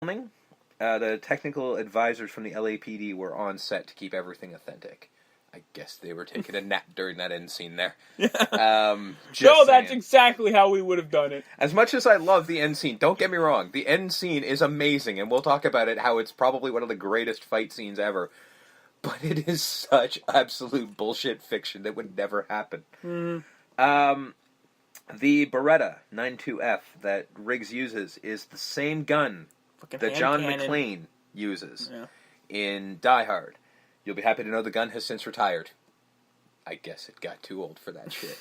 filming, the technical advisors from the LAPD were on set to keep everything authentic. I guess they were taking a nap during that end scene there. That's exactly how we would have done it. As much as I love the end scene, don't get me wrong, the end scene is amazing, and we'll talk about it, how it's probably one of the greatest fight scenes ever. But it is such absolute bullshit fiction that would never happen. Mm-hmm. The Beretta 92F that Riggs uses is the same gun that John McClane uses in Die Hard. You'll be happy to know the gun has since retired. I guess it got too old for that shit.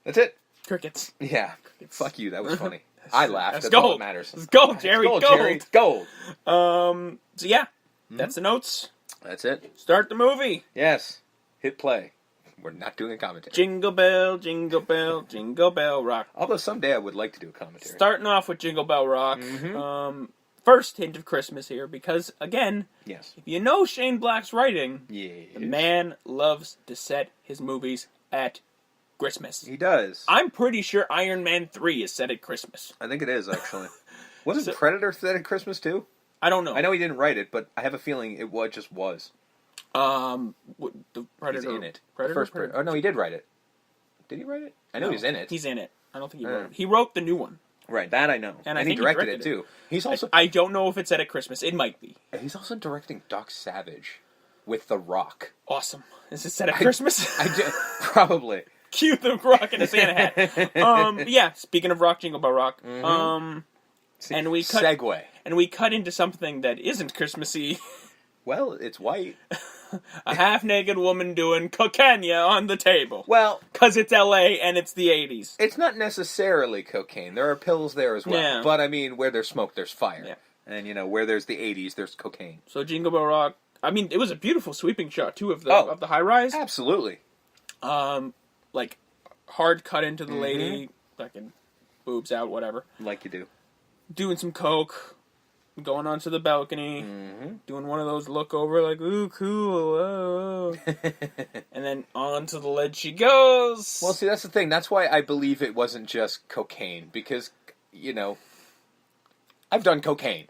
That's it. Crickets. Yeah. Crickets. Fuck you, that was funny. I laughed. That's gold. all that matters. It's gold, Jerry. It's gold, Jerry. It's gold. So yeah, that's the notes. That's it. Start the movie. Yes. Hit play. We're not doing a commentary. Jingle bell, jingle bell, jingle bell rock. Although someday I would like to do a commentary. Starting off with Jingle Bell Rock. Mm-hmm. First hint of Christmas here, because, again, yes, if you know Shane Black's writing, yes, the man loves to set his movies at Christmas. He does. I'm pretty sure Iron Man 3 is set at Christmas. I think it is, actually. Wasn't Predator set at Christmas, too? I don't know. I know he didn't write it, but I have a feeling it just was. The Predator... He's in it. Predator? Oh, no, he did write it. Did he write it? I know he's in it. He's in it. I don't think he wrote it. He wrote the new one. Right, that I know. And he directed it, too. He's also... I don't know if it's set at Christmas. It might be. He's also directing Doc Savage with The Rock. Awesome. Is it set at Christmas? Probably. Cue The Rock in a Santa hat. Yeah, speaking of Rock, Jingle Bell Rock. And we cut... Segue. And we cut into something that isn't Christmassy. Well, it's white. A half-naked woman doing cocaine on the table. Well... Because it's L.A. and it's the 80s. It's not necessarily cocaine. There are pills there as well. Yeah. But, I mean, where there's smoke, there's fire. Yeah. And, where there's the 80s, there's cocaine. So Jingle Bell Rock... I mean, it was a beautiful sweeping shot, too, of the high-rise. Absolutely. Like, hard cut into the lady, fucking boobs out, whatever. Like you do. Doing some coke. Going onto the balcony, doing one of those look over, like, ooh, cool, oh. And then onto the ledge she goes. Well, see, that's the thing. That's why I believe it wasn't just cocaine. Because, I've done cocaine.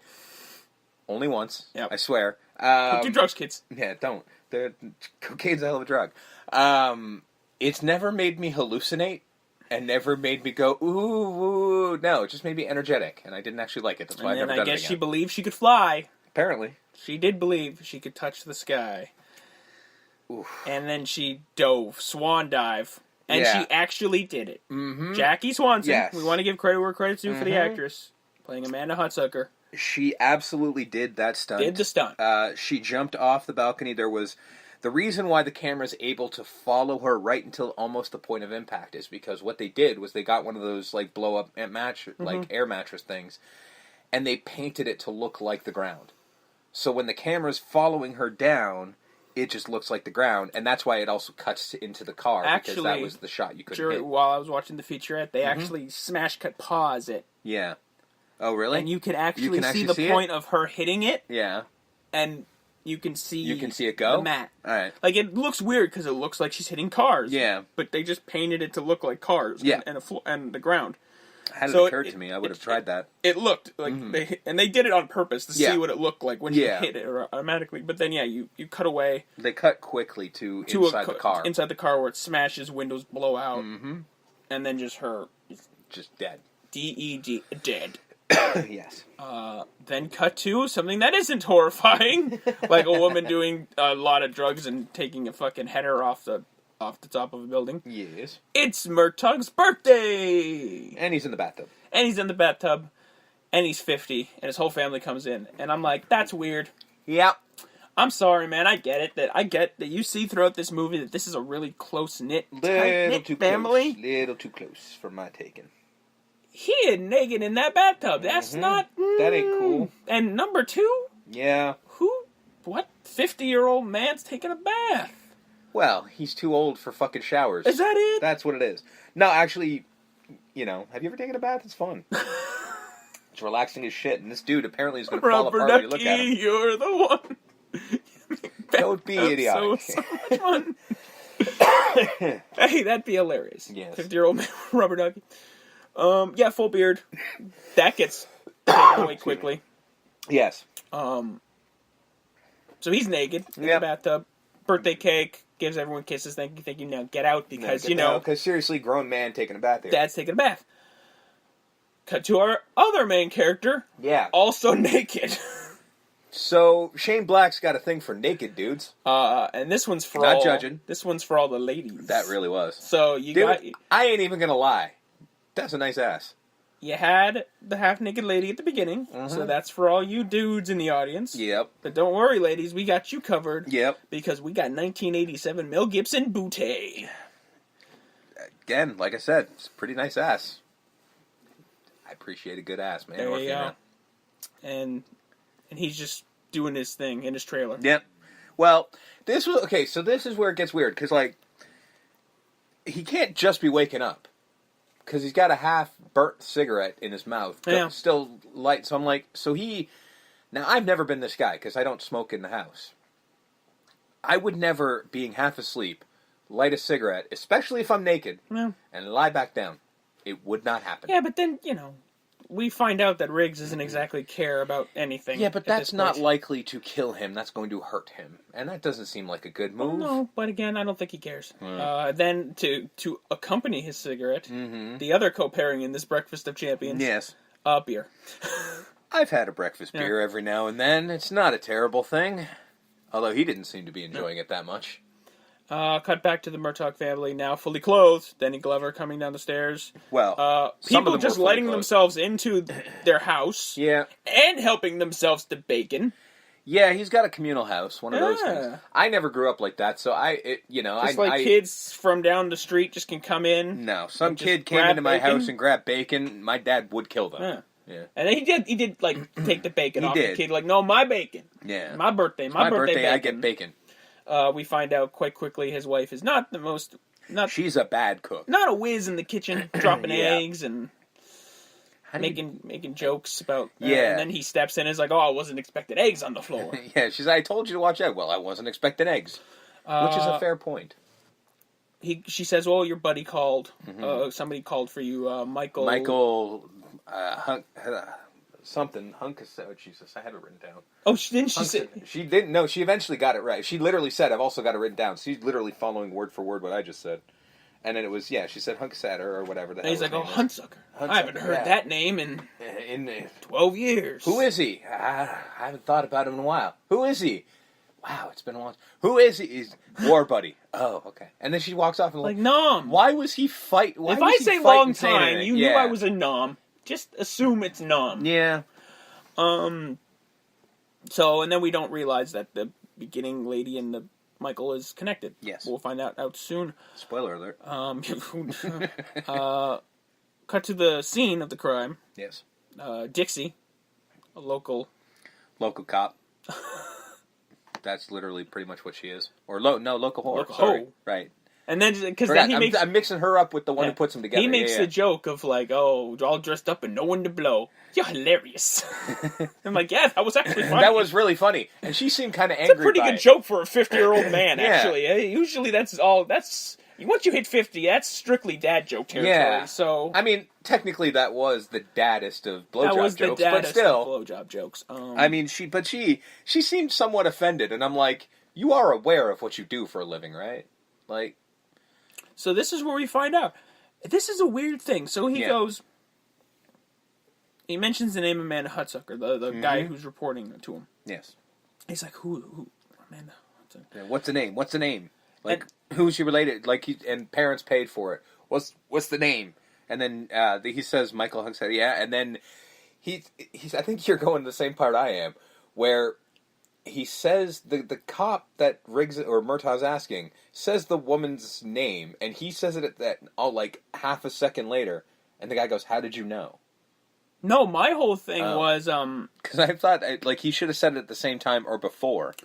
Only once. Yep. I swear. Don't do drugs, kids. Yeah, don't. Cocaine's a hell of a drug. It's never made me hallucinate. And never made me go, ooh. No, it just made me energetic. And I didn't actually like it. That's why I've never done it again. I guess she believed she could fly. Apparently. She did believe she could touch the sky. Oof. And then she dove, swan dive. And she actually did it. Mm-hmm. Jackie Swanson. Yes. We want to give credit where credit's due for the actress. Playing Amanda Hutsucker. She absolutely did that stunt. Did the stunt. She jumped off the balcony. There was... The reason why the camera's able to follow her right until almost the point of impact is because what they did was they got one of those like blow up like air mattress things, and they painted it to look like the ground. So when the camera's following her down, it just looks like the ground, and that's why it also cuts into the car because that was the shot you couldn't hit. While I was watching the featurette, they actually smash cut pause it. Yeah. Oh really? And you can actually see the point of her hitting it. Yeah. And you can see it go? The mat. All right. Like, it looks weird because it looks like she's hitting cars. Yeah. But they just painted it to look like cars and the ground. Had it occurred to me, I would have tried that. It looked like they did it on purpose to see what it looked like when you hit it automatically. But then, you cut away. They cut quickly to inside the car. Inside the car where it smashes, windows blow out. And then just her. Just dead. D-E-D, dead. Yes. Then cut to something that isn't horrifying, like a woman doing a lot of drugs and taking a fucking header off the top of a building. Yes. It's Murtug's birthday! And he's in the bathtub. And he's 50, and his whole family comes in. And I'm like, that's weird. Yep. I'm sorry, man. I get that you see throughout this movie that this is a really close-knit, tight-knit family. Little too close for my taking. He is naked in that bathtub. That's not... That ain't cool. And number 2? Yeah. What 50-year-old man's taking a bath? Well, he's too old for fucking showers. Is that it? That's what it is. No, actually, have you ever taken a bath? It's fun. It's relaxing as shit, and this dude apparently is going to fall apart when you look at him. You're the one. Don't be idiotic. So much fun. Hey, that'd be hilarious. Yes. 50-year-old man, rubber ducky. Full beard. That gets taken away quickly. Yes. So he's naked in the bathtub. Birthday cake, gives everyone kisses. Thank you. Now get out because, Because seriously, grown man taking a bath here. Dad's taking a bath. Cut to our other main character. Yeah. Also naked. So, Shane Black's got a thing for naked dudes. And this one's for Not judging. This one's for all the ladies. That really was. So, I ain't even gonna lie. That's a nice ass. You had the half-naked lady at the beginning, so that's for all you dudes in the audience. Yep. But don't worry, ladies, we got you covered. Yep. Because we got 1987 Mel Gibson booty. Again, like I said, it's a pretty nice ass. I appreciate a good ass, man. There you go. And he's just doing his thing in his trailer. Yep. Well, this is where it gets weird, because, like, he can't just be waking up. Because he's got a half-burnt cigarette in his mouth. Yeah. Still light. So I'm like, now, I've never been this guy, because I don't smoke in the house. I would never, being half asleep, light a cigarette, especially if I'm naked, and lie back down. It would not happen. Yeah, but then, we find out that Riggs doesn't exactly care about anything. Yeah, but that's not likely to kill him. That's going to hurt him. And that doesn't seem like a good move. No, but again, I don't think he cares. Then, to accompany his cigarette, the other co-pairing in this Breakfast of Champions, beer. I've had a breakfast beer every now and then. It's not a terrible thing. Although he didn't seem to be enjoying it that much. Cut back to the Murtaugh family, now fully clothed. Danny Glover coming down the stairs. Well, people just letting themselves into their house. Yeah. And helping themselves to bacon. Yeah, he's got a communal house, one of those things. I never grew up like that, so kids from down the street just can come in. No, some kid came into my house and grabbed bacon. My dad would kill them. Yeah. And then he did like take the bacon off the kid. Like, no, my bacon. Yeah. My birthday. My birthday. Bacon. I get bacon. We find out quite quickly his wife is not the most... She's a bad cook. Not a whiz in the kitchen, dropping eggs and making jokes about... and then he steps in and is like, I wasn't expecting eggs on the floor. Yeah, she's like, I told you to watch out. Well, I wasn't expecting eggs. Which is a fair point. She says, well, your buddy called. Somebody called for you, Michael... Something, oh Jesus, I had it written down. Oh, didn't she say? She didn't, no, she eventually got it right. She literally said, I've also got it written down. She's literally following word for word what I just said. And then it was, she said Hunksatter or whatever the hell. And he's like, Huntsucker. I haven't heard that name in 12 years. Who is he? I haven't thought about him in a while. Who is he? Wow, it's been a while. Who is he? He's War Buddy. Oh, okay. And then she walks off and like, Nom. Why was he fight? If I say long time, you knew I was a Nom. Just assume it's Nom. Yeah. So, and then we don't realize that the beginning lady and the Michael is connected. Yes. We'll find out soon. Spoiler alert. Cut to the scene of the crime. Yes. Dixie, a local cop. That's literally pretty much what she is. Or local whore. Local Sorry. hoe. Right. And then, because then he makes... I'm mixing her up with the one who puts them together. He makes the joke of like, all dressed up and no one to blow. You're hilarious. I'm like, yeah, that was actually funny. That was really funny. And she seemed kind of angry. It's a pretty good joke for a 50-year-old man, actually. Usually once you hit 50, that's strictly dad joke territory. Yeah. So, I mean, technically that was the daddest of blowjob jokes, but still. Blowjob jokes. I mean, she seemed somewhat offended, and I'm like, you are aware of what you do for a living, right? Like... So this is where we find out. This is a weird thing. So he goes... He mentions the name Amanda Hutsucker, the guy who's reporting to him. Yes. He's like, who? Amanda Hutsucker. Yeah, what's the name? Like, who's she related? Like, and parents paid for it. What's the name? And then he says Michael Huntsatter, and then he's I think you're going to the same part I am, where... He says, the cop that Riggs or Murtaugh's asking, says the woman's name, and he says it at that, like, half a second later, and the guy goes, how did you know? No, my whole thing was, because I thought, like, he should have said it at the same time or before.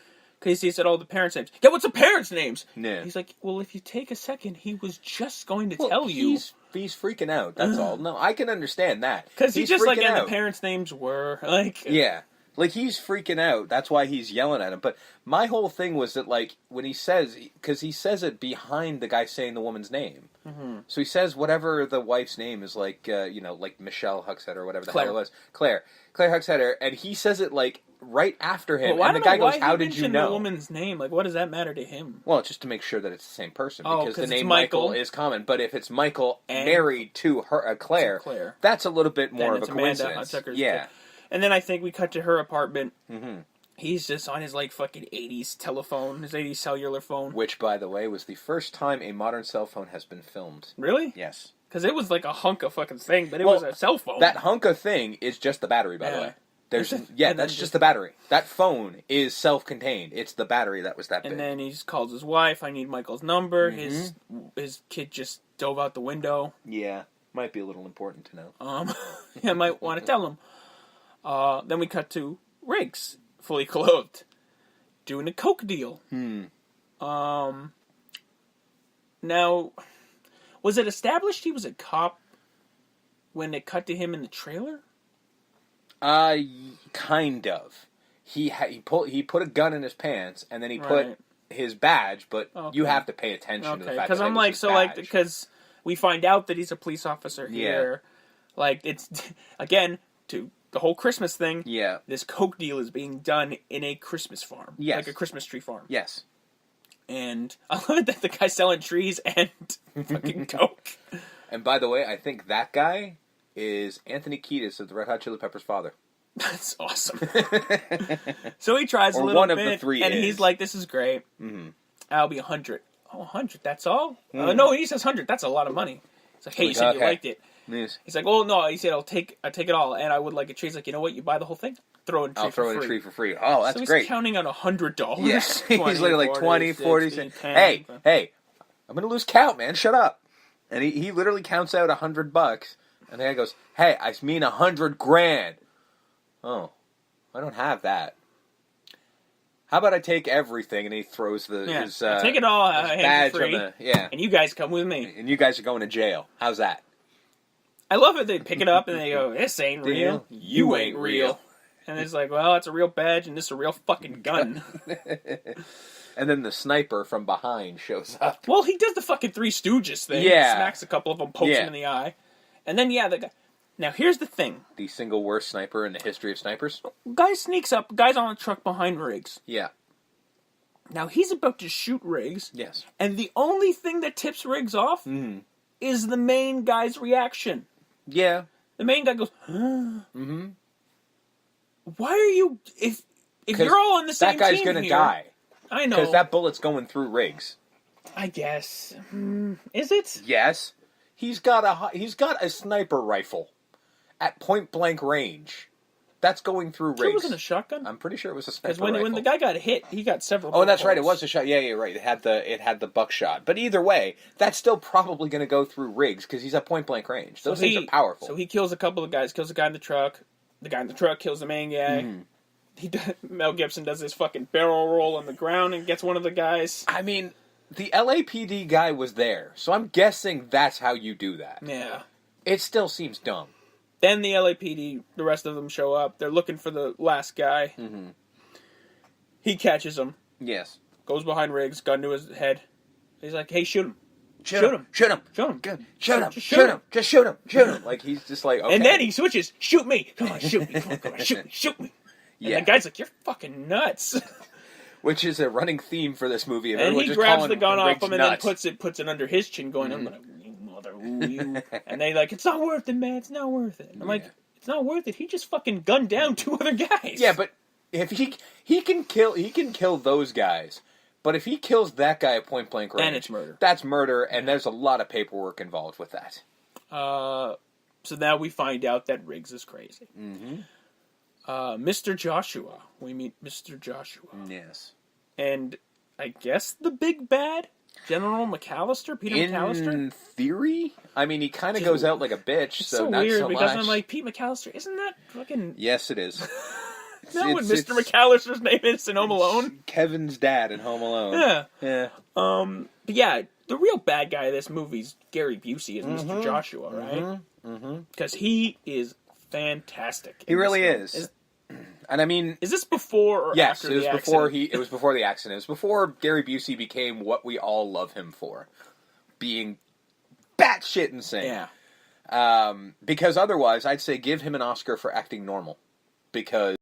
Because he said, the parents' names. Yeah, what's the parents' names? Yeah. He's like, well, if you take a second, he was just going to tell you. He's freaking out, that's all. No, I can understand that. Because he's just like, and the parents' names were, like... Yeah. Like, he's freaking out. That's why he's yelling at him. But my whole thing was that, like, when he says... Because he says it behind the guy saying the woman's name. Mm-hmm. So he says whatever the wife's name is, like, like Michelle Huxhead or whatever the hell it was. Claire. Claire Huxeter, and he says it like right after him, Well, and the guy goes, why "How he did you mentioned know?" the woman's name? Like, what does that matter to him? Well, it's just to make sure that it's the same person, Oh, because the 'cause it's name Michael. Michael is common. But if it's Michael And married to her, Claire, that's a little bit more of a coincidence. Yeah. And then I think we cut to her apartment. Mm-hmm. He's just on his, like, fucking 80s telephone, his 80s cellular phone. Which, by the way, was the first time a modern cell phone has been filmed. Really? Yes. Because it was like a hunk of fucking thing, but it was a cell phone. That hunk of thing is just the battery, by the way. That's just the battery. That phone is self-contained. It's the battery that was that big. And then he just calls his wife. I need Michael's number. Mm-hmm. His kid just dove out the window. Yeah, might be a little important to know. I might want to tell him. Then we cut to Riggs, fully clothed, doing a coke deal. Now, was it established he was a cop when it cut to him in the trailer? Kind of. He put a gun in his pants, and then he put his badge. But you have to pay attention to the fact that I'm like, so badge. Like, because we find out that he's a police officer here. Yeah. Like, it's again to the whole Christmas thing. Yeah. This coke deal is being done in a Christmas farm. Yes. Like a Christmas tree farm. Yes. And I love it that the guy's selling trees and fucking coke. And by the way, I think that guy is Anthony Kiedis of the Red Hot Chili Peppers' father. That's awesome. So he tries a little one bit, of the three and is. He's like, "This is great. Mm-hmm. I'll be 100." Oh, 100? That's all? No, he says 100. That's a lot of money. He's like, "Hey, you said you liked it." Yes. He's like, "Oh no," he said, "I take it all, and I would like a tree." He's like, "You know what? You buy the whole thing, I'll throw in a tree for free." Oh, that's so he's great. Counting on $100. Yes, he's literally like 20, 40, 60, 10, hey, I'm gonna lose count, man. Shut up. And he literally counts out $100, and the guy goes, "Hey, I mean $100,000." Oh, I don't have that. How about I take everything? And he throws his take it all, badge free, on the and you guys come with me. And you guys are going to jail. How's that? I love it. They pick it up and they go, "This ain't real. You ain't real." And it's like, well, it's a real badge and this is a real fucking gun. And then the sniper from behind shows up. Well, he does the fucking Three Stooges thing. Yeah. Smacks a couple of them, pokes him in the eye. And then, the guy... Now, here's the thing. The single worst sniper in the history of snipers? Guy sneaks up. Guy's on a truck behind Riggs. Yeah. Now, he's about to shoot Riggs. Yes. And the only thing that tips Riggs off is the main guy's reaction. Yeah. The main guy goes, mm-hmm. Why are you... If you're all on the same team that guy's gonna die. I know. Because that bullet's going through Riggs. I guess. Is it? Yes. He's got a sniper rifle at point blank range. That's going through Riggs. Sure it wasn't a shotgun? I'm pretty sure it was a sniper rifle. Because when the guy got hit, he got several. Oh, that's right. It was a shot. Yeah, right. It had the buckshot. But either way, that's still probably going to go through Riggs because he's at point blank range. Those things are powerful. So he kills a couple of guys. Kills the guy in the truck. The guy in the truck kills the main guy. Mel Gibson does his fucking barrel roll on the ground and gets one of the guys. I mean, the LAPD guy was there, so I'm guessing that's how you do that. Yeah. It still seems dumb. Then the LAPD, the rest of them show up. They're looking for the last guy. Mm-hmm. He catches him. Yes. Goes behind Riggs, gun to his head. He's like, "Hey, shoot him. Shoot him. Shoot him. Shoot him. Good. Shoot him. Shoot him. Just shoot him. Shoot him." Like, he's just like, okay. And then he switches. "Shoot me. Come on, shoot me. Come on, shoot me. Shoot me." And the guy's like, "You're fucking nuts." Which is a running theme for this movie. And he grabs the gun off him and then puts it under his chin, going, "I'm gonna, you mother, you." And they like, "It's not worth it, man. It's not worth it." I'm like, "It's not worth it. He just fucking gunned down 2 other guys." Yeah, but if he can kill those guys. But if he kills that guy at point blank range, then it's murder. That's murder, and there's a lot of paperwork involved with that. So now we find out that Riggs is crazy. Mm-hmm. Mr. Joshua. We meet Mr. Joshua. Yes. And I guess the big bad? General McAllister? Peter McAllister? In theory? I mean, he kind of goes out like a bitch, it's so so not weird so because much. I'm like, Pete McAllister, isn't that fucking... Yes, it is. Isn't that what Mr. McAllister's name is in Home Alone? Kevin's dad in Home Alone. Yeah. Yeah. But yeah, the real bad guy of this movie is Gary Busey as Mr. Joshua, right? Because he is fantastic. He really is. And I mean, is this before or after the accident? It was before the accident. It was before Gary Busey became what we all love him for, being batshit insane. Yeah. Because otherwise, I'd say give him an Oscar for acting normal. because